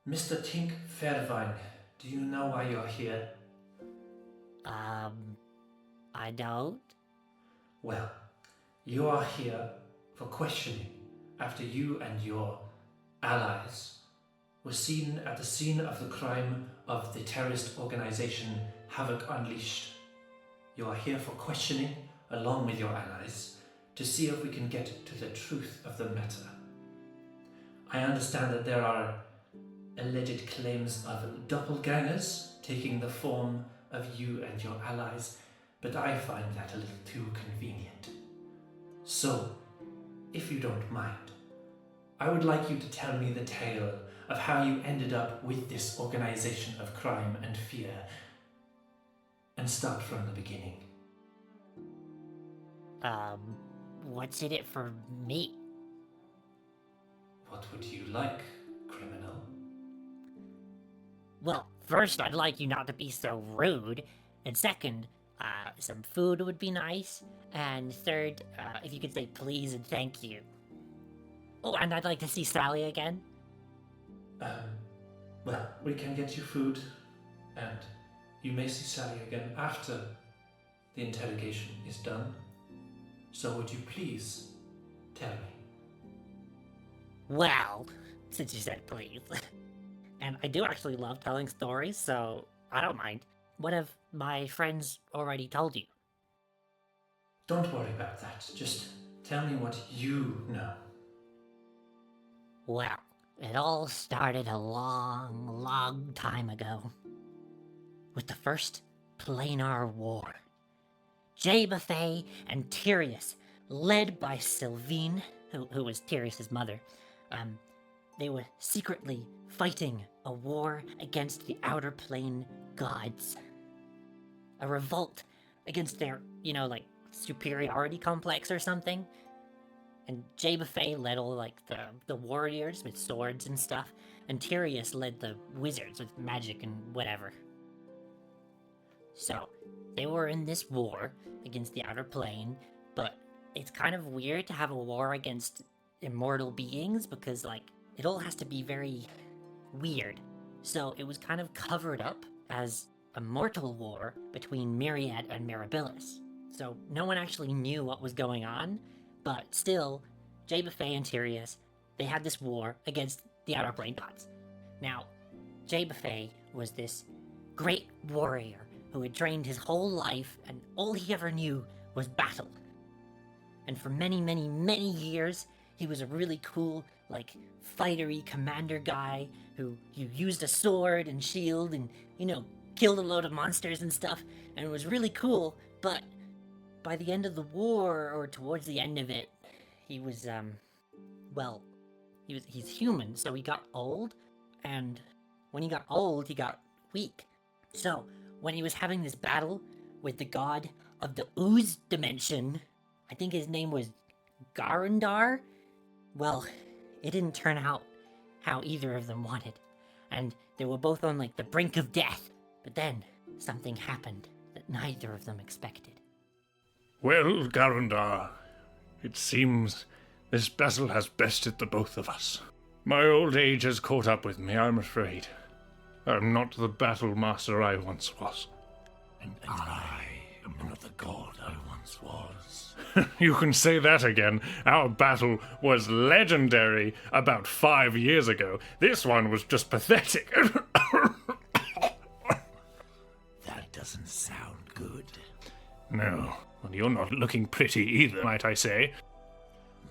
Mr. Tink Fairvine, do you know why you're here? I don't. Well, you are here for questioning after you and your allies were seen at the scene of the crime of the terrorist organization Havoc Unleashed. You are here for questioning along with your allies to see if we can get to the truth of the matter. I understand that there are alleged claims of doppelgangers taking the form of you and your allies, but I find that a little too convenient. So, if you don't mind, I would like you to tell me the tale of how you ended up with this organization of crime and fear, and start from the beginning. What's in it for me? What would you like, criminal? Well, first, I'd like you not to be so rude. And second, some food would be nice. And third, if you could say please and thank you. Oh, and I'd like to see Sally again. Well, we can get you food, and you may see Sally again after the interrogation is done. So would you please tell me? Well, since you said please. And I do actually love telling stories, so I don't mind. What have my friends already told you? Don't worry about that. Just tell me what you know. Well, it all started a long, long time ago. With the first Planar War. Buffet and Tyrius, led by Sylvine, who was Tyrius's mother, they were secretly fighting a war against the Outer Plane gods. A revolt against their, superiority complex or something. And Buffet led all, the warriors with swords and stuff, and Tyrius led the wizards with magic and whatever. So, they were in this war against the Outer Plane, but it's kind of weird to have a war against immortal beings because, it all has to be very weird. So it was kind of covered up as a mortal war between Myriad and Mirabilis. So no one actually knew what was going on, but still, Buffet and Tyrius, they had this war against the Outer Plane gods. Now, Buffet was this great warrior who had trained his whole life, and all he ever knew was battle. And for many, many, many years, he was a really cool, fightery commander guy who used a sword and shield and, killed a load of monsters and stuff, and it was really cool, but by the end of the war, or towards the end of it, he was, he's human, so he got old, and when he got old, he got weak. So, when he was having this battle with the god of the ooze dimension, I think his name was Ghaunadaur, well, it didn't turn out how either of them wanted, and they were both on, the brink of death. But then, something happened that neither of them expected. Well, Ghaunadaur, it seems this battle has bested the both of us. My old age has caught up with me, I'm afraid. I'm not the battle master I once was. And I am not the god I once was. You can say that again. Our battle was legendary about 5 years ago. This one was just pathetic. That doesn't sound good. No, well, you're not looking pretty either, might I say.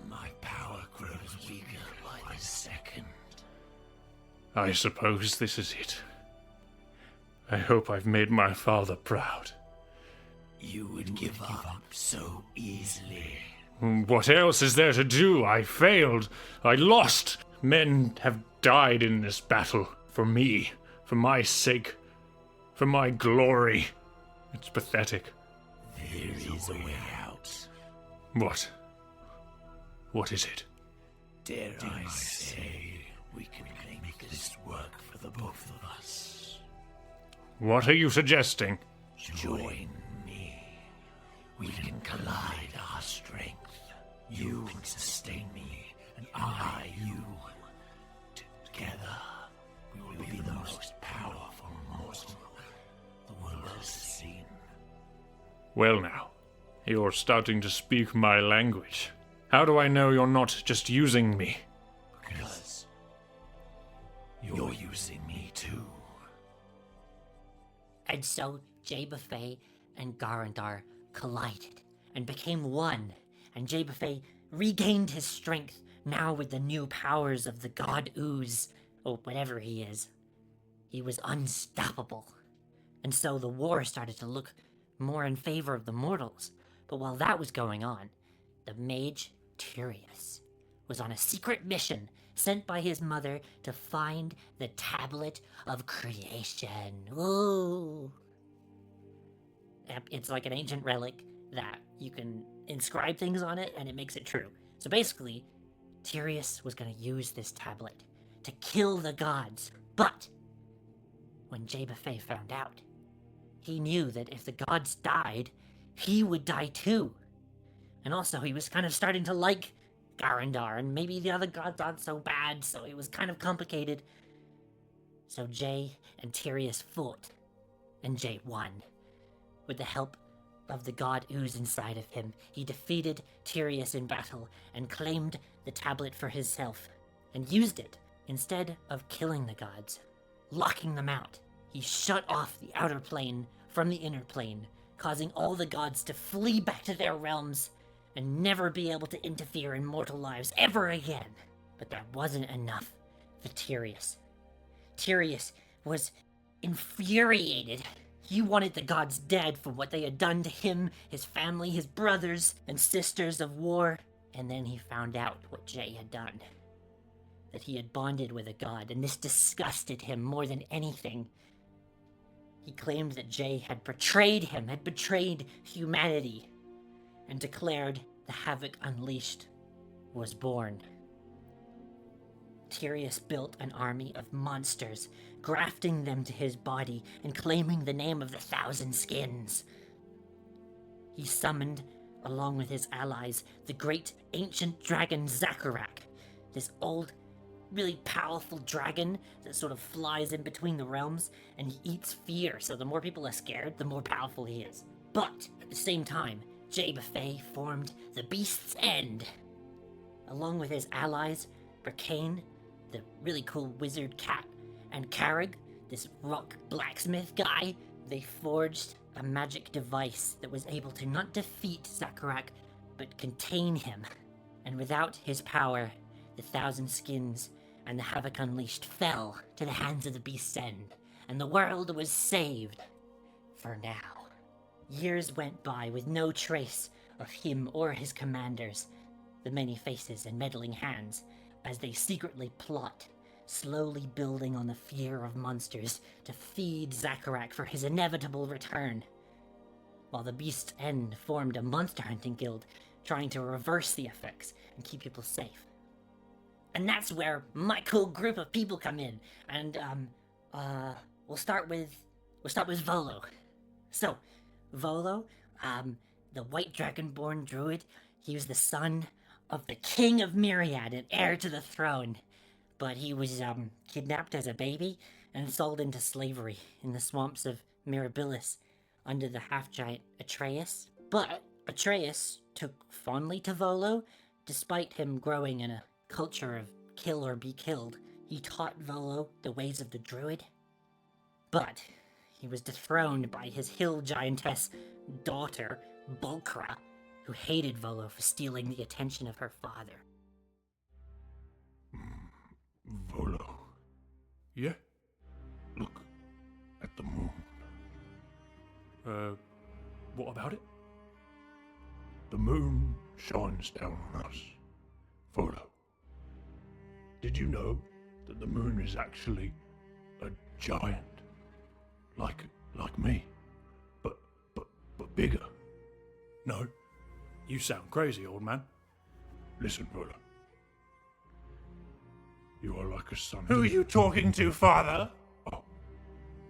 My power grows weaker by the second. I suppose this is it. I hope I've made my father proud. You would give up so easily. What else is there to do? I failed. I lost. Men have died in this battle. For me. For my sake. For my glory. It's pathetic. There is a way out. What? What is it? Dare I say we can make this work for the both of us. What are you suggesting? Join me. We can collide our strength. You can sustain me, and I you. Together, we will Well now, you're starting to speak my language. How do I know you're not just using me? Because you're using me too. And so Jay Buffet and Ghaunadaur collided and became one, and Jay Buffet regained his strength, now with the new powers of the god Ooze, or whatever he is. He was unstoppable. And so the war started to look more in favor of the mortals. But while that was going on, the mage Tyrius was on a secret mission sent by his mother to find the Tablet of Creation. Ooh. It's like an ancient relic that you can inscribe things on it and it makes it true. So basically, Tyrius was going to use this tablet to kill the gods. But when Jay Buffet found out, he knew that if the gods died, he would die too. And also, he was kind of starting to like Ghaunadaur, and maybe the other gods aren't so bad, so it was kind of complicated. So Jay and Tyrius fought, and Jay won. With the help of the god Ooze inside of him, he defeated Tyrius in battle and claimed the tablet for himself, and used it instead of killing the gods, locking them out. He shut off the outer plane from the inner plane, causing all the gods to flee back to their realms and never be able to interfere in mortal lives ever again. But that wasn't enough for Tyrius. Tyrius was infuriated. He wanted the gods dead for what they had done to him, his family, his brothers and sisters of war. And then he found out what Jay had done. That he had bonded with a god, and this disgusted him more than anything. He claimed that Jay had betrayed him, had betrayed humanity, and declared the Havoc Unleashed was born. Tyrius built an army of monsters, grafting them to his body and claiming the name of the Thousand Skins. He summoned, along with his allies, the great ancient dragon Zacharak, this old, really powerful dragon that sort of flies in between the realms, and he eats fear, so the more people are scared, the more powerful he is. But, at the same time, Jay Buffet formed the Beast's End. Along with his allies, Berkane, the really cool wizard cat, and Carrig, this rock blacksmith guy, they forged a magic device that was able to not defeat Zacharak, but contain him. And without his power, the Thousand Skins and the Havoc Unleashed fell to the hands of the Beast's End, and the world was saved. For now. Years went by with no trace of him or his commanders, the many faces and meddling hands, as they secretly plot, slowly building on the fear of monsters to feed Zacharak for his inevitable return. While the Beast's End formed a monster hunting guild, trying to reverse the effects and keep people safe. And that's where my cool group of people come in. And we'll start with Volo. So, Volo, the white Dragonborn Druid, he was the son of the King of Myriad and heir to the throne. But he was kidnapped as a baby and sold into slavery in the swamps of Mirabilis under the half-giant Atreus. But Atreus took fondly to Volo, despite him growing in a culture of kill or be killed. He taught Volo the ways of the Druid. But he was dethroned by his hill giantess daughter, Bulkra, who hated Volo for stealing the attention of her father. Volo. Yeah? Look at the moon. What about it? The moon shines down on us. Volo. Did you know that the moon is actually a giant? Like me. But bigger. No. You sound crazy, old man. Listen, Volo. You are like a son. Who are you talking to, father? Oh,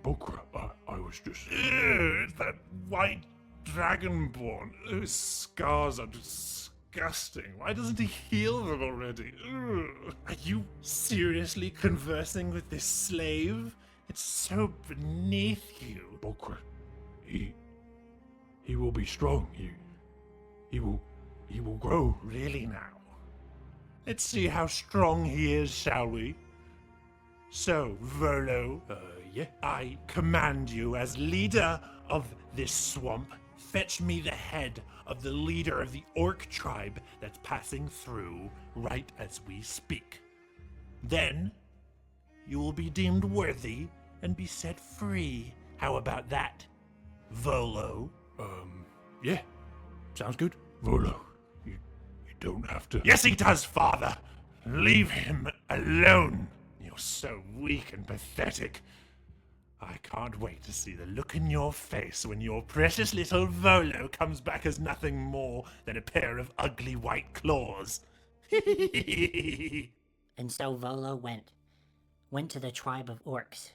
Bulkra, I was just... It's that white dragonborn. Those scars are disgusting. Why doesn't he heal them already? Are you seriously conversing with this slave? It's so beneath you. Bulkra, he He will be strong. He will grow. Really now? Let's see how strong he is, shall we? So, Volo, Yeah? I command you as leader of this swamp, fetch me the head of the leader of the orc tribe that's passing through right as we speak. Then, you will be deemed worthy and be set free. How about that, Volo? Yeah. Sounds good. Volo, you don't have to. Yes, he does, Father! Leave him alone! You're so weak and pathetic. I can't wait to see the look in your face when your precious little Volo comes back as nothing more than a pair of ugly white claws. And so Volo went to the tribe of orcs,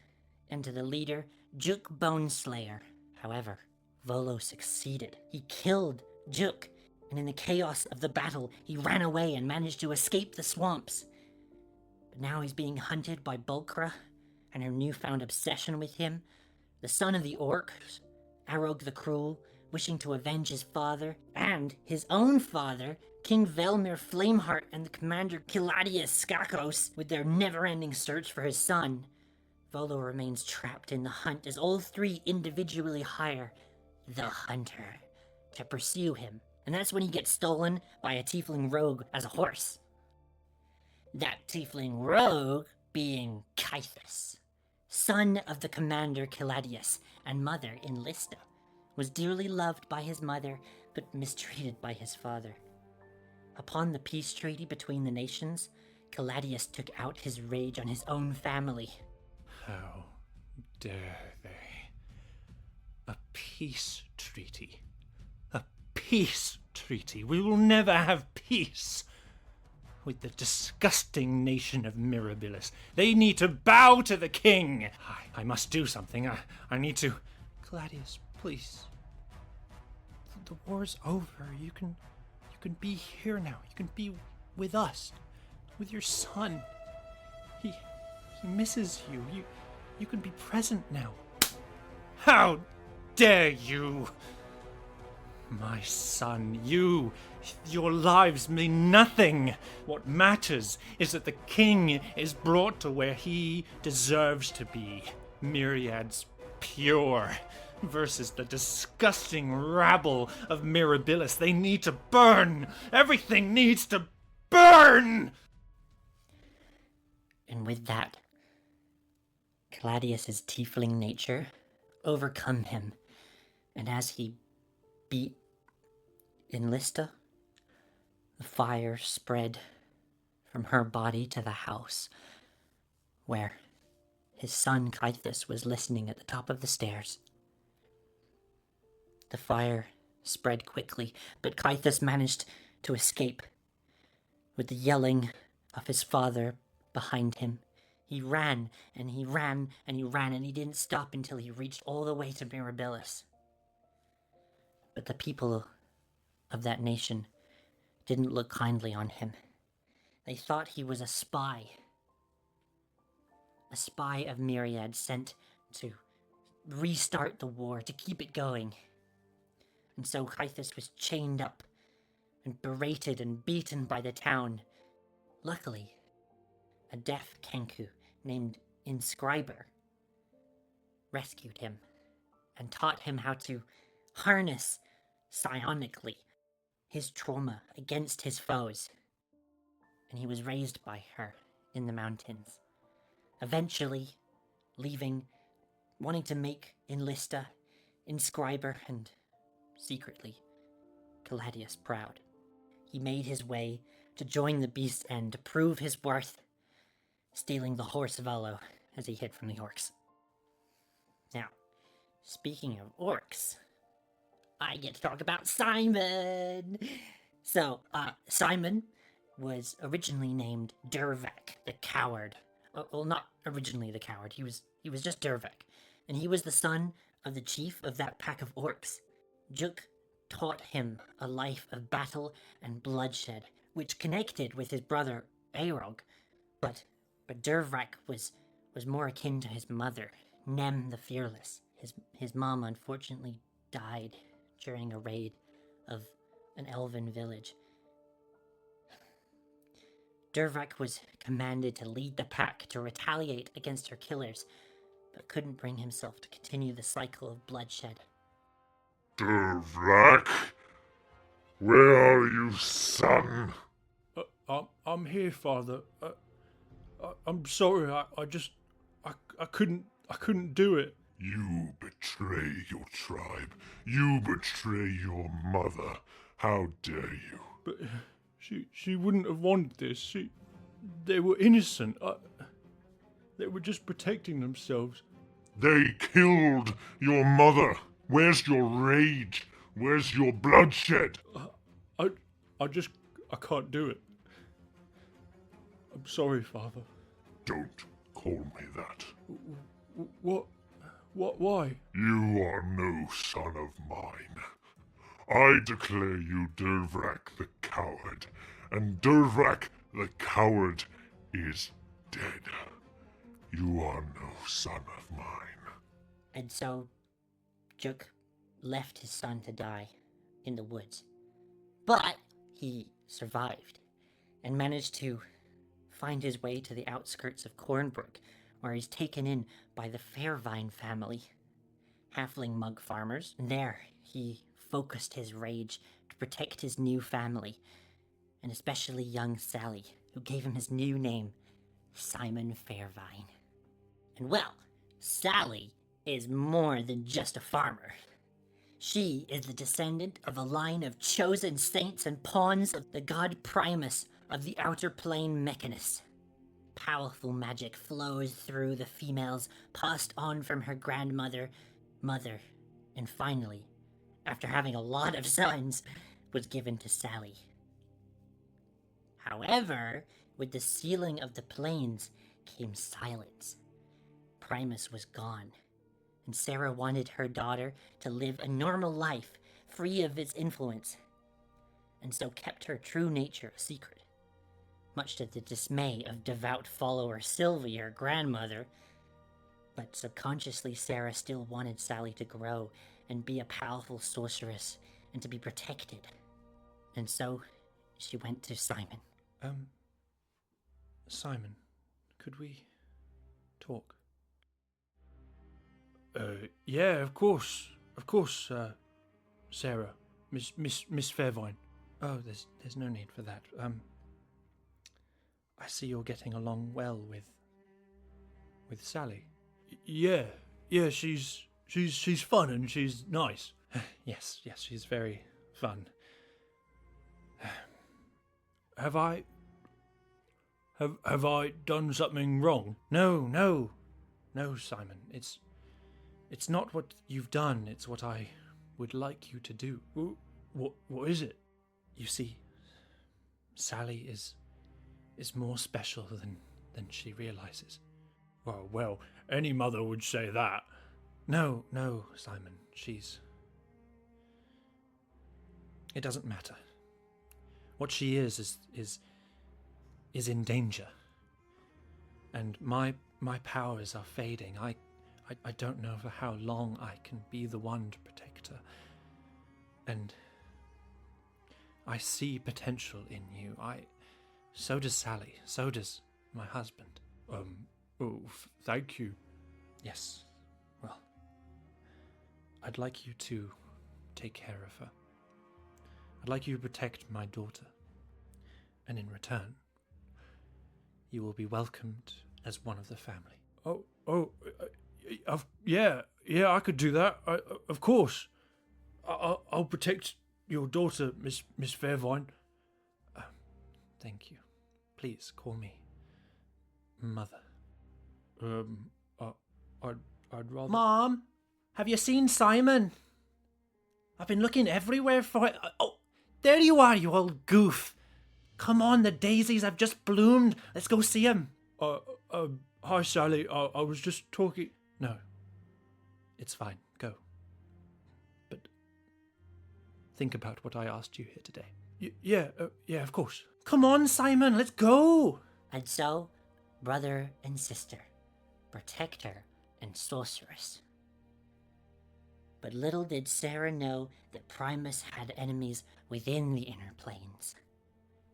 and to the leader, Juk Boneslayer. However, Volo succeeded. He killed Juk, and in the chaos of the battle, he ran away and managed to escape the swamps. But now he's being hunted by Bulkra and her newfound obsession with him, the son of the orcs, Arog the Cruel, wishing to avenge his father, and his own father, King Velmir Flameheart and the commander Kiladius Skakos, with their never-ending search for his son. Volo remains trapped in the hunt as all three individually hire the Hunter to pursue him, and that's when he gets stolen by a Tiefling rogue as a horse. That Tiefling rogue being Kythus, son of the commander Kiladius and mother in Lista, was dearly loved by his mother but mistreated by his father. Upon the peace treaty between the nations, Kiladius took out his rage on his own family. How dare they? A peace treaty. A peace treaty. We will never have peace with the disgusting nation of Mirabilis. They need to bow to the king. I must do something. I need to. Gladius, please. The war's over. You can be here now. You can be with us, with your son. He misses you. You can be present now. How dare you? My son, your lives mean nothing. What matters is that the king is brought to where he deserves to be. Myriads pure versus the disgusting rabble of Mirabilis. They need to burn. Everything needs to burn. And with that, Gladius's tiefling nature overcome him, and as he beat in Lista, the fire spread from her body to the house, where his son Kythus was listening at the top of the stairs. The fire spread quickly, but Kythus managed to escape. With the yelling of his father behind him, he ran, and he ran, and he ran, and he didn't stop until he reached all the way to Mirabilis. But the people of that nation didn't look kindly on him. They thought he was a spy of Myriad sent to restart the war, to keep it going. And so Kythus was chained up and berated and beaten by the town. Luckily, a deaf Kenku named Inscriber rescued him and taught him how to harness psionically his trauma against his foes. And he was raised by her in the mountains, eventually leaving, wanting to make Enlista, Inscriber, and secretly Gladius proud. He made his way to join the Beast's End to prove his worth, stealing the horse Volo as he hid from the orcs. Now, speaking of orcs, I get to talk about Simon! So, Simon was originally named Dervek the Coward. Well, not originally the Coward, he was just Dervek. And he was the son of the chief of that pack of orcs. Juk taught him a life of battle and bloodshed, which connected with his brother Aerog. But Dervek was more akin to his mother, Nem the Fearless. His mom unfortunately died during a raid of an elven village. Dervak was commanded to lead the pack to retaliate against her killers, but couldn't bring himself to continue the cycle of bloodshed. Dervak? Where are you, son? I'm here, Father. I'm sorry. I couldn't do it. You betray your tribe. You betray your mother. How dare you? But she wouldn't have wanted this. They were innocent. They were just protecting themselves. They killed your mother. Where's your rage? Where's your bloodshed? I can't do it. I'm sorry, Father. Don't call me that. What? Why? You are no son of mine. I declare you Dervak the coward, and Dervak the coward is dead. You are no son of mine. And so, Juk left his son to die in the woods. But he survived and managed to find his way to the outskirts of Cornbrook, where he's taken in by the Fairvine family, halfling mug farmers. And there, he focused his rage to protect his new family, and especially young Sally, who gave him his new name, Simon Fairvine. And well, Sally is more than just a farmer. She is the descendant of a line of chosen saints and pawns of the god Primus of the Outer Plane Mechanus. Powerful magic flows through the females, passed on from her grandmother, mother, and finally, after having a lot of sons, was given to Sally. However, with the sealing of the plains came silence. Primus was gone, and Sarah wanted her daughter to live a normal life, free of its influence, and so kept her true nature a secret. Much to the dismay of devout follower Sylvie, her grandmother. But subconsciously, Sarah still wanted Sally to grow and be a powerful sorceress and to be protected. And so, she went to Simon. Simon, could we talk? Yeah, of course, Sarah, Miss Fairvine. Oh, there's no need for that. I see you're getting along well with Sally. Yeah, she's fun and she's nice. Yes, she's very fun. Have I done something wrong? No, Simon. It's not what you've done. It's what I would like you to do. What is it? You see, Sally is more special than she realizes. Well, any mother would say that. No, Simon. It doesn't matter. What she is in danger. And my powers are fading. I don't know for how long I can be the one to protect her. And I see potential in you. So does Sally. So does my husband. Thank you. Yes. Well, I'd like you to take care of her. I'd like you to protect my daughter. And in return, you will be welcomed as one of the family. Yeah, I could do that. Of course. I'll protect your daughter, Miss Fairvine. Thank you. Please call me Mother. I'd rather... Mom, have you seen Simon? I've been looking everywhere for it. Oh, there you are, you old goof. Come on, the daisies have just bloomed. Let's go see him. Hi, Sally. I was just talking... No. It's fine. Go. But think about what I asked you here today. Yeah, of course. Come on, Simon, let's go. And so, brother and sister, protector and sorceress. But little did Sarah know that Primus had enemies within the inner planes.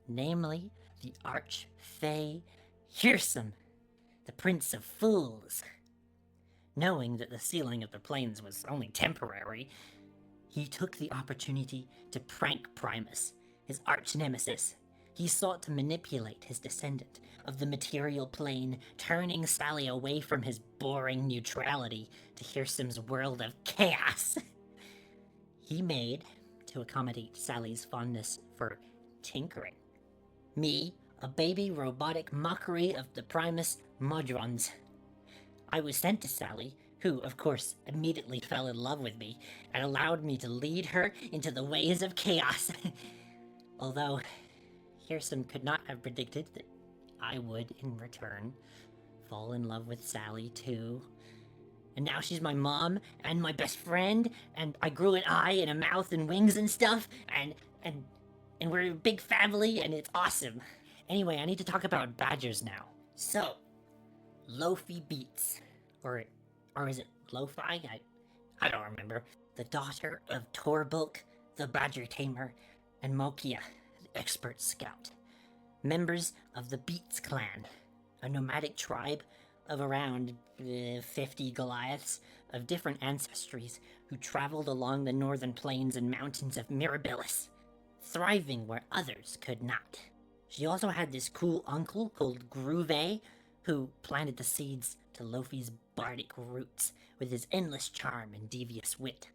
Namely, the Arch-Fey Hirsum, the Prince of Fools. Knowing that the sealing of the planes was only temporary, he took the opportunity to prank Primus, his arch-nemesis. He sought to manipulate his descendant of the material plane, turning Sally away from his boring neutrality to Hirsum's world of chaos. He made, to accommodate Sally's fondness for tinkering, me a baby robotic mockery of the Primus Modrons. I was sent to Sally, who, of course, immediately fell in love with me and allowed me to lead her into the ways of chaos. Although, Hirsum could not have predicted that I would, in return, fall in love with Sally, too. And now she's my mom and my best friend, and I grew an eye and a mouth and wings and stuff, and we're a big family, and it's awesome. Anyway, I need to talk about badgers now. So, Loafi Beats, or is it Loafi? I don't remember. The daughter of Torbulk, the badger tamer, and Mokia, the expert scout. Members of the Beats clan, a nomadic tribe of around 50 Goliaths of different ancestries who traveled along the northern plains and mountains of Mirabilis, thriving where others could not. She also had this cool uncle called Groove, who planted the seeds to Loafi's bardic roots with his endless charm and devious wit.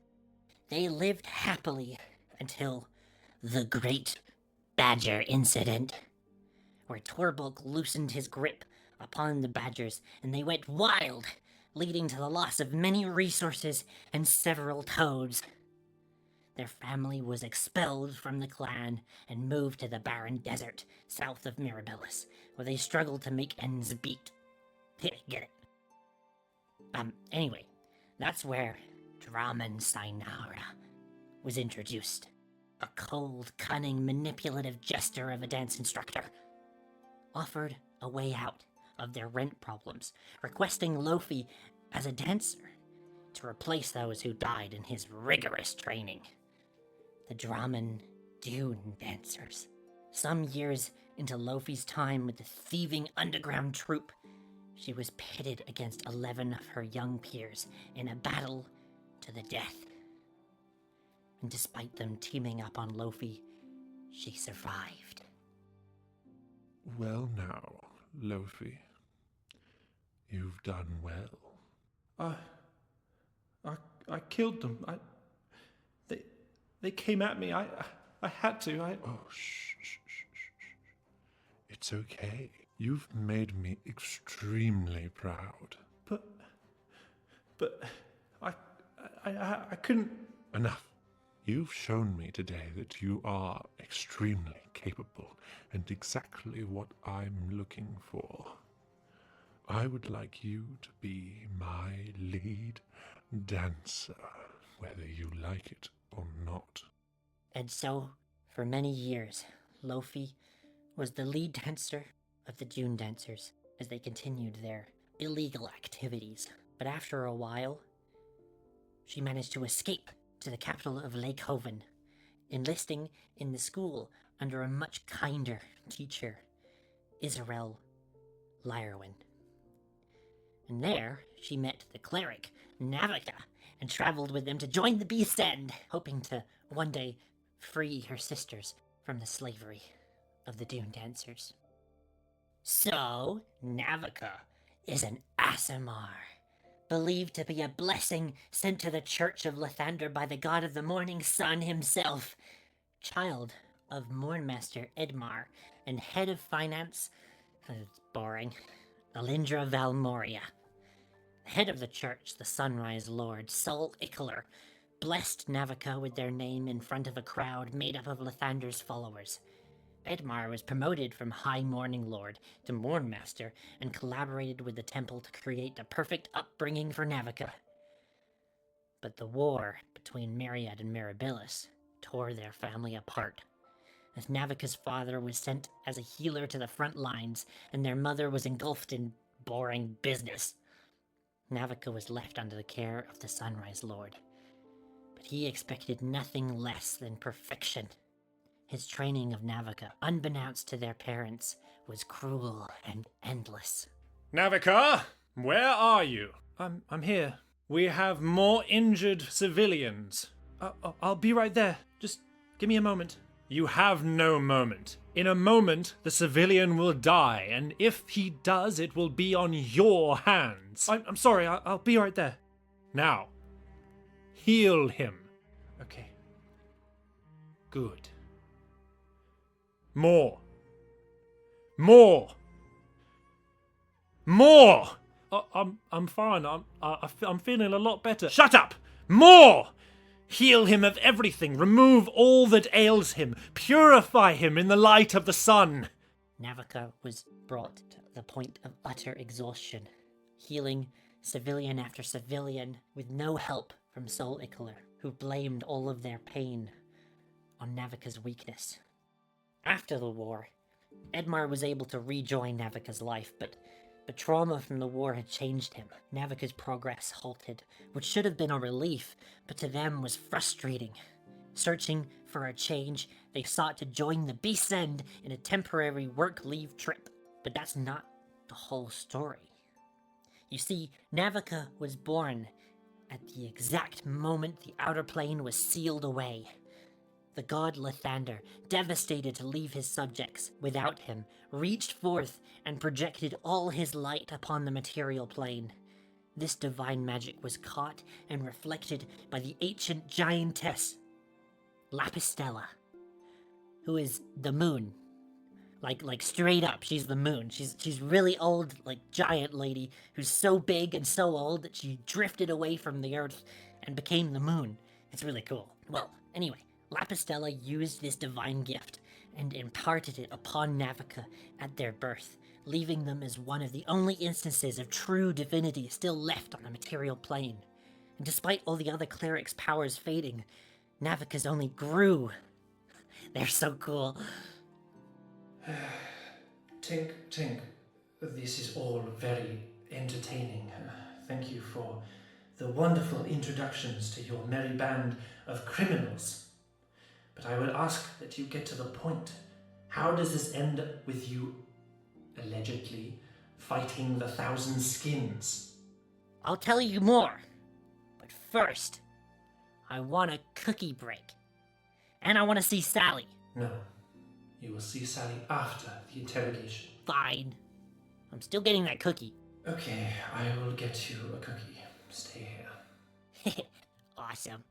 They lived happily until the Great Badger Incident, where Torbulk loosened his grip upon the badgers and they went wild, leading to the loss of many resources and several toads. Their family was expelled from the clan and moved to the barren desert south of Mirabilis, where they struggled to make ends meet. Get it? Anyway, that's where Draman Sinara was introduced. A cold, cunning, manipulative jester of a dance instructor. Offered a way out of their rent problems, requesting Loafi as a dancer to replace those who died in his rigorous training. The Draman Dune Dancers. Some years into Loafi's time with the thieving underground troupe, she was pitted against 11 of her young peers in a battle to the death. And despite them teaming up on Loafi, she survived. Well now, Loafi, you've done well. I killed them. They came at me. I had to. Oh, shh. It's okay. You've made me extremely proud. But I couldn't. Enough. You've shown me today that you are extremely capable and exactly what I'm looking for. I would like you to be my lead dancer, whether you like it or not. And so, for many years, Loafi was the lead dancer of the Dune Dancers as they continued their illegal activities. But after a while, she managed to escape to the capital of Lake Hoven, enlisting in the school under a much kinder teacher, Israel Lyrwin. And there, she met the Cleric, Navika, and traveled with them to join the Beast End, hoping to one day free her sisters from the slavery of the Dune Dancers. So, Navika is an Aasimar, believed to be a blessing sent to the Church of Lathander by the god of the morning sun himself, child of Mornmaster Edmar and head of finance, it's boring, Alindra Valmoria. The head of the church, the Sunrise Lord, Sol Ickler, blessed Navika with their name in front of a crowd made up of Lathander's followers. Edmar was promoted from High Morning Lord to Mornmaster and collaborated with the temple to create the perfect upbringing for Navika. But the war between Myriad and Mirabilis tore their family apart, as Navika's father was sent as a healer to the front lines and their mother was engulfed in boring business. Navika was left under the care of the Sunrise Lord, but he expected nothing less than perfection. His training of Navika, unbeknownst to their parents, was cruel and endless. Navika, where are you? I'm here. We have more injured civilians. I'll be right there. Just give me a moment. You have no moment. In a moment, the civilian will die, and if he does, it will be on your hands. I'm sorry, I'll be right there. Now, heal him. Okay. Good. More. More. More! I'm fine. I'm feeling a lot better. Shut up! More! Heal him of everything. Remove all that ails him. Purify him in the light of the sun. Navika was brought to the point of utter exhaustion, healing civilian after civilian with no help from Sol Icalar, who blamed all of their pain on Navika's weakness. After the war, Edmar was able to rejoin Navika's life, but the trauma from the war had changed him. Navika's progress halted, which should have been a relief, but to them was frustrating. Searching for a change, they sought to join the Beast's End in a temporary work-leave trip. But that's not the whole story. You see, Navika was born at the exact moment the Outer Plane was sealed away. The god Lathander, devastated to leave his subjects without him, reached forth and projected all his light upon the material plane. This divine magic was caught and reflected by the ancient giantess, Lapistella, who is the moon. Like straight up, she's the moon. She's really old, like giant lady, who's so big and so old that she drifted away from the earth and became the moon. It's really cool. Well, anyway, Lapistella used this divine gift and imparted it upon Navika at their birth, leaving them as one of the only instances of true divinity still left on the material plane. And despite all the other clerics' powers fading, Navika's only grew. They're so cool. Tink, this is all very entertaining. Thank you for the wonderful introductions to your merry band of criminals. But I will ask that you get to the point. How does this end with you, allegedly, fighting the 1,000 skins? I'll tell you more. But first, I want a cookie break. And I want to see Sally. No. You will see Sally after the interrogation. Fine. I'm still getting that cookie. Okay, I will get you a cookie. Stay here. Awesome.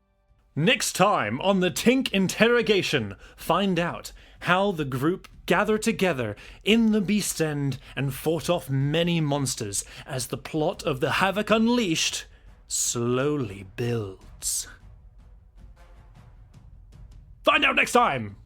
Next time on the Tink Interrogation, find out how the group gathered together in the Beast's End and fought off many monsters as the plot of the Havoc Unleashed slowly builds. Find out next time!